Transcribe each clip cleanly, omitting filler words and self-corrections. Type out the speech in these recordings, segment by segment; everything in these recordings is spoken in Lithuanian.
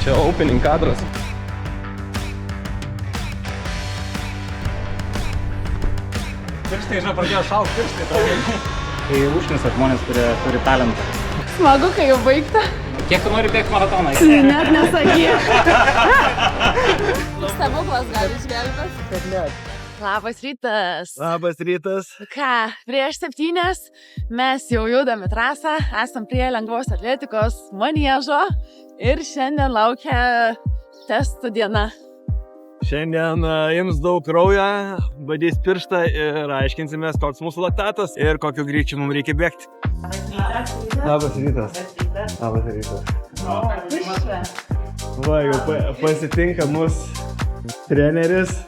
Čia opening kadras. Pirštai, žinau, pradėjo šalt pirštai. Tai užknisa žmonės, kurie turi talentą. Smagu, kai jau baigta. Kiek tu nori bėgti maratoną? Net nesakyk. Stebuklas gali išgelbėti. Kad ne. Labas rytas. Labas rytas. Ką, prieš 7 mes jau judam į trasą, esam prie lengvos atletikos maniežo ir šiandien laukia testų diena. Šiandien ims daug kraujo, badys pirštą ir aiškinsimės, koks mūsų laktatas ir kokiu greičiu mums reikia bėgti. Labas rytas. Labas rytas. Va, jau pasitinka mūsų treneris.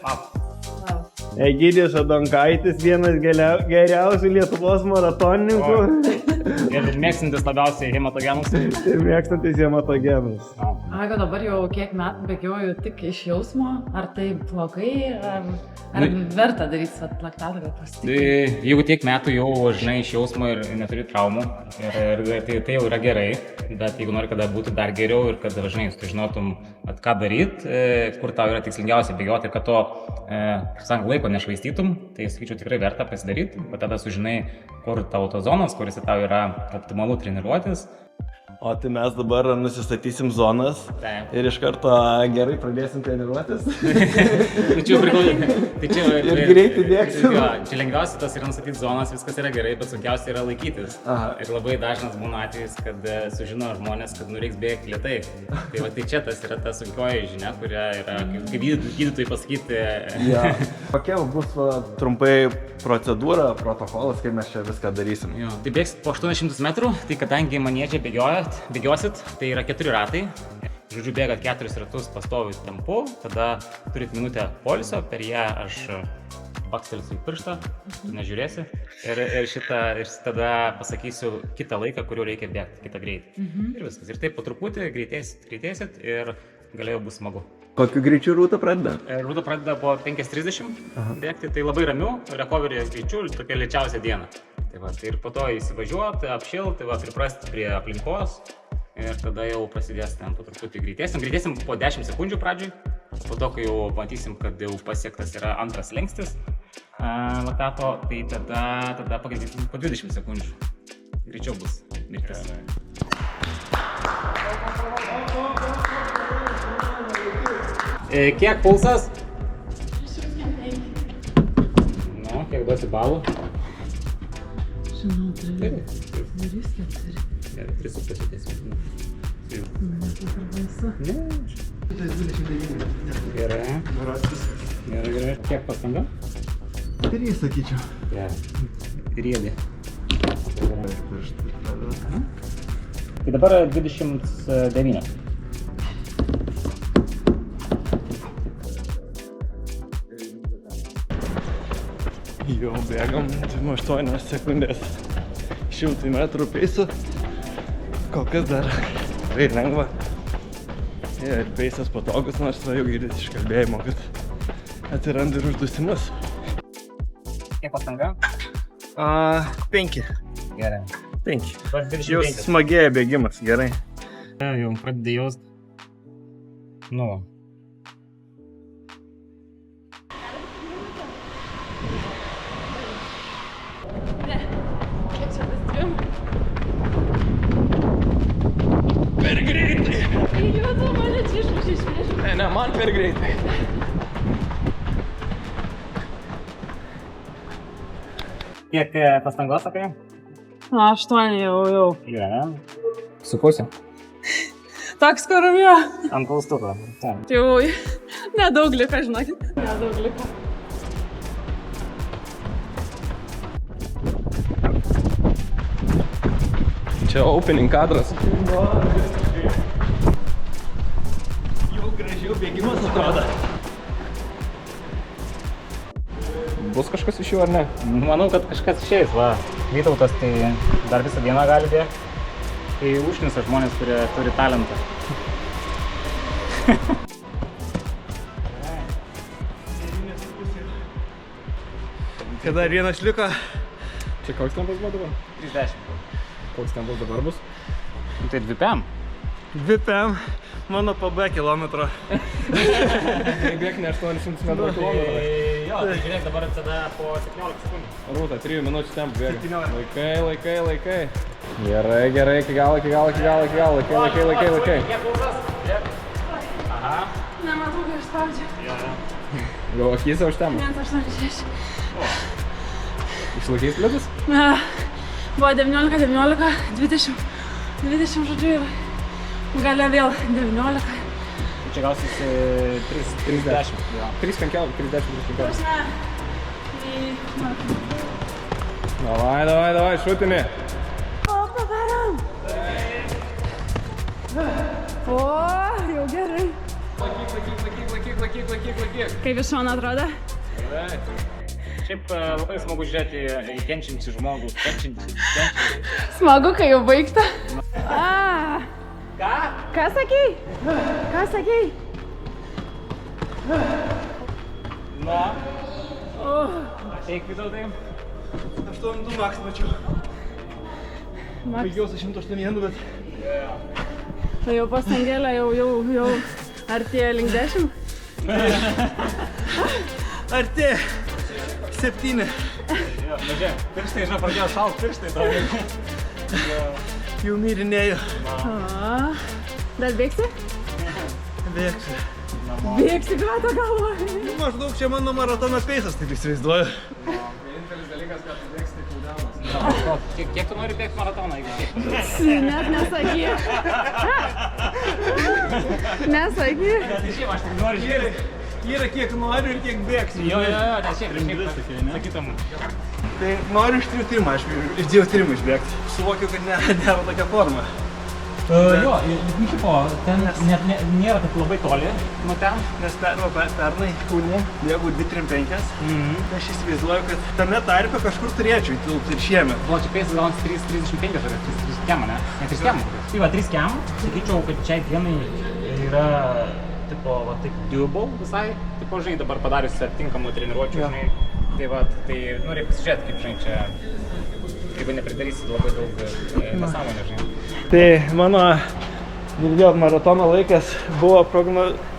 Egidijus Adonkaitis, vienas geriausių Lietuvos maratonininkų. Ir mėgstantis labiausiai hematogenus. Ir mėgstantis hematogenus. Aga, dabar jau kiek metų bėgioju tik iš jausmo, ar tai blogai, ar verta daryti laktatą, kad pasitikti? Tai jeigu tiek metų jau žinai iš jausmo ir neturi traumų, tai jau yra gerai, bet jeigu nori, kad būtų dar geriau ir kad žinai, tu žinotum, ką daryti, kur tau yra tikslingiausia bėgioti ir kad to laiko nešvaistytum, tai sakyčiau tikrai verta pasidaryti, bet tada sužinai, kur tavo tos zonos, kuris tau yra optimalu treniruotis. O tai mes dabar nusistatysim zonas ir iš karto gerai pradėsim treniruotis. Ir greitai bėgsim. Čia lengviausia tas yra nustatyti zonas, viskas yra gerai, bet sunkiausia yra laikytis. Ir labai dažnas būna atvejis, kad sužino žmonės, kad reiks bėgti lėtai. Tai va tai čia tas yra ta sunkioji žinia, kuria yra, kaip gydytojai pasakyti. Kokia bus trumpai procedūra, protokolas, kaip mes čia viską darysim? Tai bėgsit po 800 metrų, tai kadangi manieže bėgiosit, tai yra 4 ratai. Žodžiu, bėgat 4 ratus pastoviu tempu, tada turit minutę poilsio, per ją aš bakstelsiu į pirštą, nežiūrėsi. Ir tada pasakysiu kitą laiką, kuriuo reikia bėgti, kitą greitį. Ir viskas. Ir taip po truputį greitėsit ir galiau bus smagu. Kokiu greičiu rūta pradeda? Rūta pradeda po 5:30 bėgti, tai labai ramiu, recovery greičiu, tokia lėčiausia diena. Tai va, ir po to įsivažiuoti, apšilti, priprasti prie aplinkos ir tada jau prasidės ten po truputį greitėsim po 10 sekundžių pradžioj, po to, kai jau matysim, kad jau pasiektas yra antras slengstis laktato, tai tada pagreitysim po 20 sekundžių, greičiau bus mirtis. Kiek pulsas? Nu, kiek duosi balų? Žinau, tai darys 4. 3,5. Ne. Gerai. Kiek pastanga? 3, sakyčiau. Riedė. Tai dabar 29. Jau bėgam 8 sekundės 100 metrų peisu. Kol kas dar tikrai lengva. Ir peisas patogus, nors jau girdėt iš kalbėjimo, kad atsiranda ir uždusimas. Kiek pastanga? 5. Gerai. 5. Jau smagėja bėgimas, gerai. Jau pradedi jaust. Nu. Kiek čia tas 2? Per greitai. Juodu, mane čia išmušė iš priešų. Ne, man per greitai. Kiek pastangos sakai? 8 jau. Gerai. Su pusė? Toks karumio. Ant klaustuko. Tai jau nedaug liko, žinokit. Nedaug liko. Čia opening kadras. Jau gražiau bėgimas atrodo. Bus kažkas iš jų ar ne? Manau, kad kažkas išeis, va. Vytautas tai dar visą dieną gali bėgti. Tai užknisa žmonės, kurie turi talentą. Kai dar vienas liko. Čia koks tempas buvo dabar? 30. Koks tempas dabar bus? Tai 2 PM. 2 PM. mano PB kilometro. Bėg ne 800 metrų kilometrą. Jo, tai žiūrėk, dabar tada po 17 sekundžių. Rūta, 3 minučių temp bėga. Laikai. Gerai, iki galo. Laikai. Kiek pulsas? Aha. Nematau, kai išspaudžiu. Jau akys užtemo. 1,86. Išlaikys plius? Buvo 19, 20 žodžiu ir galia vėl 19. Čia gausis 3:30. 3:15. Davai, šutini. O, padarom. O, jau gerai. Laikyk. Kaip iš šono atrodo? Šiaip labai smagu žiūrėti į kenčiantį žmogų. Kenčiantį. Smagu, kai jau baigta. Ką? Ką sakei? Nu. Eik vidau tai. 8,2 max mačiau. Baigiausi 108, bet... Tai jau pastangėlė, jau artėja link 10. Artėja. 7. Žiūrėk, pirštai, pradėjo šalt pirštai tau. Jau myrinėjau. Dar bėgsi? Bėgsiu. Bėgsi, ką tu galvoji? Maždaug čia mano maratono peisas, taip įsivaizduoju. Vienintelis dalykas, kad tu bėgsi, tai kūdaunas. Kiek tu nori bėgti maratoną, jeigu kiek? Net nesakyk. Nesakyk. Tai šiaip aš tik noriu žiūrėti. Yra kiek noriu ir kiek bėgsiu. Jo, nes šiaip sakytum. Tai noriu iš 3 aišku, iš 2 išbėgti. Suvokiu, kad nėra tokia forma. Jo, šiaip ten net nėra taip labai toli nuo ten. Nes pernai Kaune bėgau 2:35. Tai aš įsivaizduoju, kad tame tarpe kažkur turėčiau įtilpti ir šiemet. O čia peisas gaunasi 3:35 ar 3 kem, ne? Ne 3 kem. Tai va 3 kem, sakyčiau, kad šiai dienai yra tipo, va taip doable visai. Tipo, žinai, dabar padarius tinkamų treniruočių, žinai. Tai va, tai reikia pasižiūrėti, kaip, žinai, čia, kaip nepridarysi labai daug nesąmonę, žinai. Tai mano maratono laikas buvo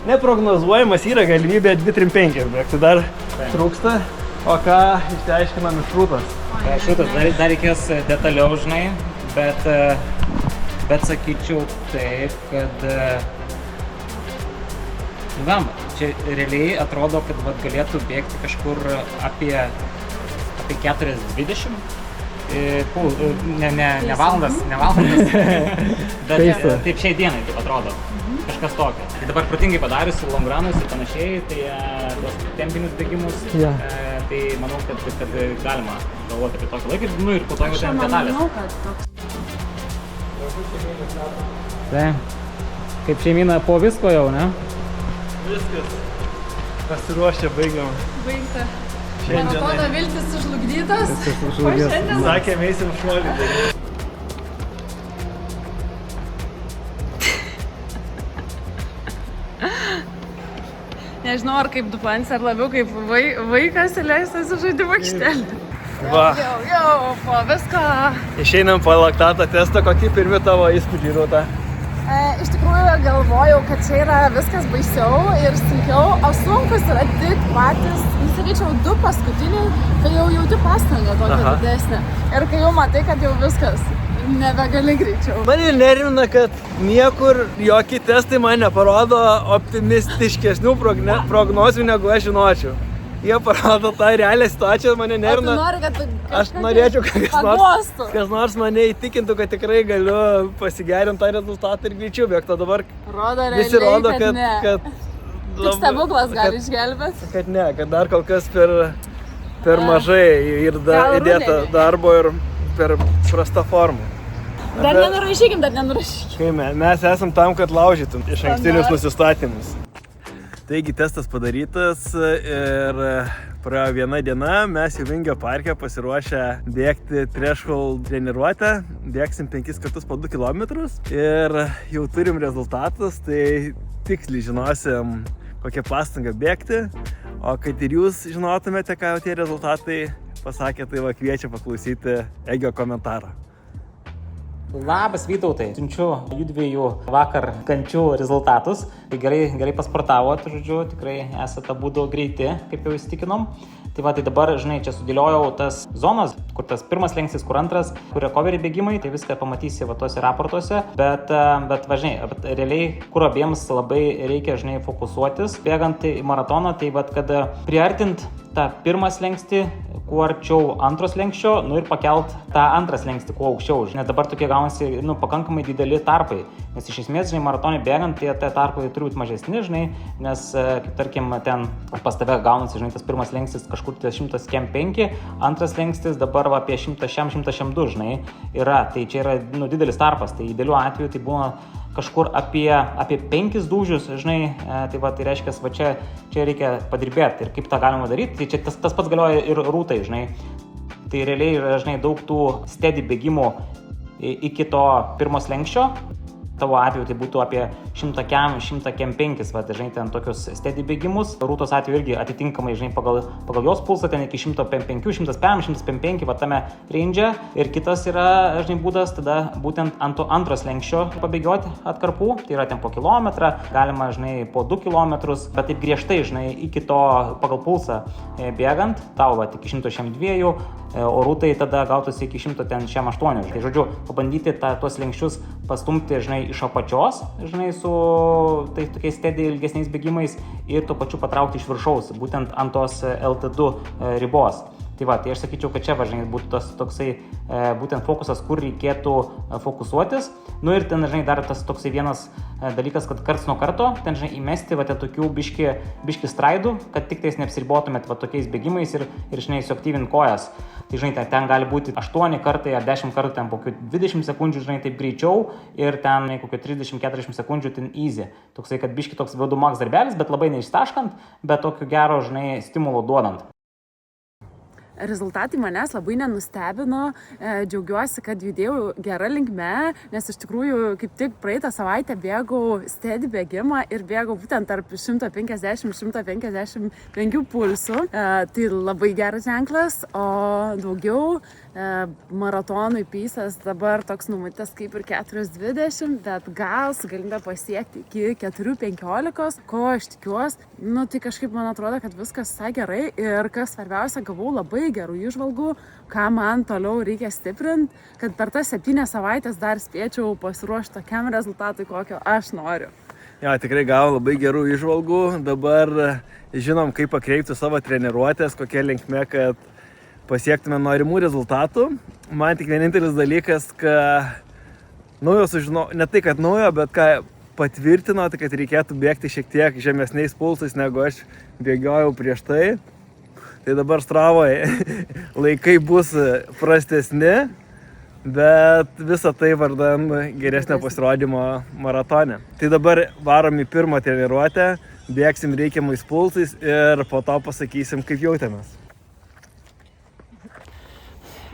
neprognozuojamas, yra galimybė 2:35 bėgti, dar trūksta, o ką išsiaiškinam iš Rūtos. Šūtas, dar reikės detaliau, žinai, bet sakyčiau taip, kad čia realiai atrodo, kad vat, galėtų bėgti kažkur apie 4:20. Ne valandas, bet taip šiai dienai taip atrodo, kažkas tokio. Tai dabar protingai padarius ir long runus ir panašiai, tai tuos tempinius bėgimus, tai manau, kad galima galvoti apie tokį laiką, nu ir po to jau ten detalės. Tai, kaip šeimyna po visko jau, ne? Viskas. Pasiruošę, baigiam. Baigta. Maratono viltis sužlugdytas. Sakėm, eisim šuolį daryti. Nežinau, ar kaip duplanis, ar labiau kaip vaikas įleistas į žaidimų aikštelę. Va. Jau, po visko. Išeinam po laktato testą, kokį pirmi tavo įspūdžiai, Rūta? Iš tikrųjų galvojau, kad čia yra viskas baisiau ir sunkiau, o sunkus yra tik patys, sakyčiau, 2 paskutiniai, kai jau jauti pastangą tokią didesnę. Ir kai jau matai, kad jau viskas, nebegali greičiau. Mane nervina, kad niekur jokie testai man neparodo optimistiškesnių prognozių, negu aš žinočiau. Jie parodo tą realią situaciją, mane nervina. O tu nori, kad aš norėčiau, kad kas nors mane įtikintų, kad tikrai galiu pasigerinti tą rezultatą ir greičiau bėgti. Dabar visi rodo, kad tik stebuklas gali išgelbėti. Kad ne, kad dar kol kas per mažai ir įdėta darbo ir per prasta forma. Dar nenurašykim. Mes esam tam, kad laužytum iš ankstinius nusistatymus. Taigi testas padarytas ir praėjo 1 diena, mes jau Vingio parke pasiruošę bėgti threshold treniruotę, bėgsim 5 kartus po 2 km ir jau turim rezultatus, tai tiksliai žinosim, kokią pastangą bėgti, o kad ir jūs žinotumėte, ką tie rezultatai pasakė, tai va kviečia paklausyti Egio komentarą. Labas Vytautai, siunčiu judviejų vakar kančių rezultatus. Tai gerai pasportavot, žodžiu, tikrai esate abudu greiti, kaip jau įsitikinom. Tai va, tai dabar, žinai, čia sudėliojau tas zonas, kur tas pirmas lengstis, kur antras, kur recovery bėgimai, tai viską pamatysi va tuose raportuose, bet va, žinai, realiai, kur abiems labai reikia, žinai, fokusuotis, bėgant į maratoną, tai va, kad priartint tą pirmą slengstį kuo arčiau antros lenkščio, ir pakelt tą antrą slengstį kuo aukščiau, nes dabar tokie gaunasi, pakankamai dideli tarpai, nes iš esmės, žinai, maratonį bėgant, tie tarpai turi būti mažesni, žinai, nes, kaip tarkim, ten pas tave gaunasi, žinai, tas pirmas lengstis kažkur 105, antras lengstis dabar va, apie 100-102, žinai, yra, tai čia yra, didelis tarpas, tai idealiu atveju tai būna kažkur apie 5 dūžius, žinai, tai va, tai reiškia, va čia reikia padirbėti ir kaip tą galima daryti, tai čia tas pats galioja ir rūtai, žinai, tai realiai yra, žinai, daug tų steady bėgimų iki to pirmo slenkščio, tavo atveju tai būtų apie 100-105, va, žinai, ten tokius steady bėgimus, rūtos atveju irgi atitinkamai, žinai, pagal jos pulsą ten iki 105, 105, va, tame range, ir kitas yra, žinai, būdas tada būtent ant to antro slenkščio pabėgioti atkarpų, tai yra ten po kilometrą, galima, žinai, po 2 kilometrus, bet taip griežtai, žinai, iki to pagal pulsą bėgant, tau, va, iki 102, o rūtai tada gautųsi iki 108. Tai žodžiu, pabandyti tuos lenkščius pastumti, žinai, iš apačios, žinai, su tai tokiais steady ilgesniais bėgimais ir tuo pačiu patraukti iš viršaus, būtent ant tos LT2 ribos. Tai va, tai aš sakyčiau, kad čia, žinai, būtų tas toksai būtent fokusas, kur reikėtų fokusuotis. Ir ten, žinai, dar tas toksai vienas dalykas, kad karts nuo karto, ten, žinai, įmesti, va, tokių biški straidų, kad tik tais neapsiribotumėt, va, tokiais bėgimais ir žinai, suaktyvint kojas. Tai, žinai, ten gali būti 8 kartai ar 10 kartų, ten kokių 20 sekundžių, žinai, taip greičiau ir ten kokių 30-40 sekundžių ten easy. Toksai, kad biški toks VO2 max darbelis, bet labai neištaškant, bet tokio gero, žinai, stimulo duodant. Rezultatai manęs labai nenustebino, džiaugiuosi, kad judėjau gerą linkme, nes iš tikrųjų kaip tik praeitą savaitę bėgau steady bėgimą ir bėgau būtent tarp 150-155 pulsų. Tai labai geras ženklas, o daugiau maratonui pysas dabar toks numatytas kaip ir 4:20, bet gal su galimybė pasiekti iki 4:15, ko aš tikiuosi. Tai kažkaip man atrodo, kad viskas visai gerai ir kas svarbiausia, gavau labai gerų įžvalgų, ką man toliau reikia stiprinti, kad per tas 7 savaitės dar spėčiau pasiruošti tokiam rezultatui, kokio aš noriu. Ja, tikrai gavau labai gerų įžvalgų, dabar žinom, kaip pakreipti savo treniruotės, kokia linkme, kad pasiektume norimų rezultatų. Man tik vienintelis dalykas, kad naujo sužinau, ne tai, kad naujo, bet ką patvirtino, tai kad reikėtų bėgti šiek tiek žemesniais pulsais, negu aš bėgiojau prieš tai. Tai dabar Stravoje laikai bus prastesni, bet visą tai vardan geresnio pasirodymo maratone. Tai dabar varom į pirmą treniruotę, bėgsim reikiamais pulsais ir po to pasakysim, kaip jautėmės.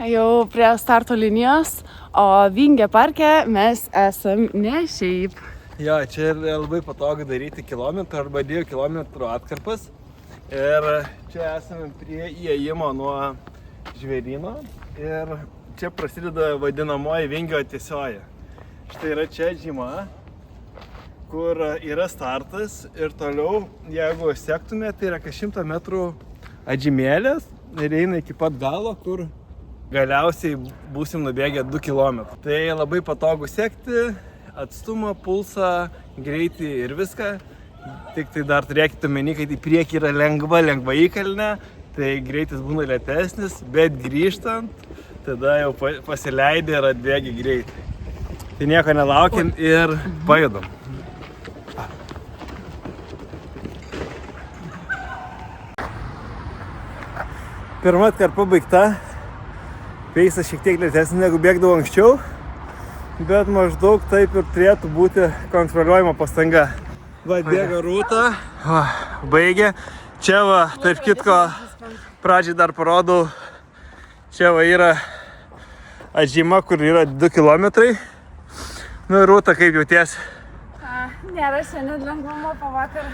Jau prie starto linijos, o Vingio parke mes esam ne šiaip. Jo, čia labai patogu daryti kilometrų arba 2 kilometrų atkarpas. Ir čia esame prie įėjimo nuo žvėryno ir čia prasideda vadinamoji Vingio tiesioji. Štai yra čia žyma, kur yra startas ir toliau, jeigu sektume, tai yra 100 metrų atžymėlės ir eina iki pat galo, kur galiausiai būsim nubėgę 2 km. Tai labai patogu sekti, atstumą, pulsą, greitį ir viską. Tik tai dar turėkite omeny, kad į priekį yra lengva įkalnė, tai greitis būna lėtesnis, bet grįžtant, tada jau pasileidė ir atbėgi greitai. Tai nieko nelaukiam ir pajudam. Pirma atkarpa baigta, peisas šiek tiek lėtesnis negu bėgdavau anksčiau, bet maždaug taip ir turėtų būti kontroliuojama pastanga. Va, bėga Rūta, baigė. Čia va, tarp kitko, pradžiai dar parodau, čia va yra atžyma, kur yra 2 kilometrai. Rūta, kaip jauties? Nėra šiandien lengvumo po vakar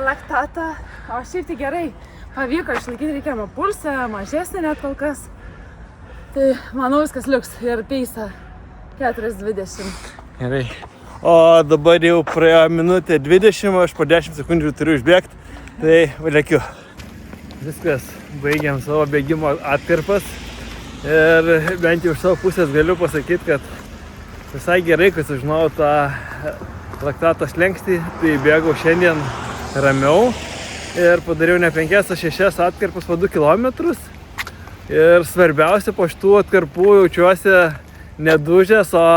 laktatą, o šiaip tai gerai. Pavyko išlaikyti reikiamą pulsą, mažesnį net kol kas. Tai manau viskas liuks ir peisą 4:20. Gerai. O dabar jau praėjo minutė 20, aš po 10 sekundžių turiu išbėgti, tai lėkiu. Viskas, baigiam savo bėgimo atkarpas ir bent jau iš savo pusės galiu pasakyti, kad visai gerai, kad sužinojau tą laktato slenkstį, tai bėgau šiandien ramiau ir padariau ne 5, o 6 atkarpas po 2 kilometrus. Ir svarbiausia, po šitų atkarpų jaučiuosi nedužęs, o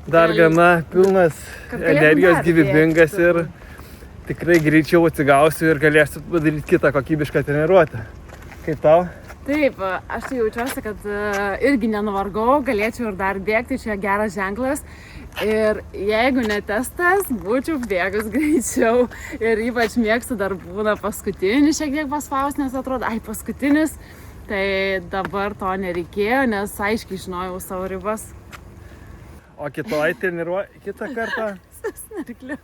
dar gana pilnas energijos, gyvybingas ir tikrai greičiau atsigausiu ir galėsiu padaryti kitą kokybišką treniruotę. Kaip tau? Taip, aš tai jaučiuosi, kad irgi nenuvargau, galėčiau ir dar bėgti, čia geras ženklas. Ir jeigu ne testas, būčiau bėgus greičiau. Ir ypač mėgstu dar būna paskutinis šiek tiek paspaus, nes atrodo, paskutinis. Tai dabar to nereikėjo, nes aiškiai žinojau savo ribas. O kitoj treniruotė kitą kartą? Snarkliu.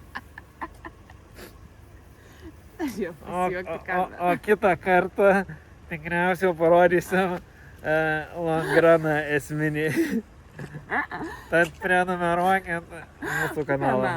Jau pasijuokti kamerą. O kitą kartą tikriausiai parodysim longraną esminį. Tad prenumeruokit mūsų kanalą.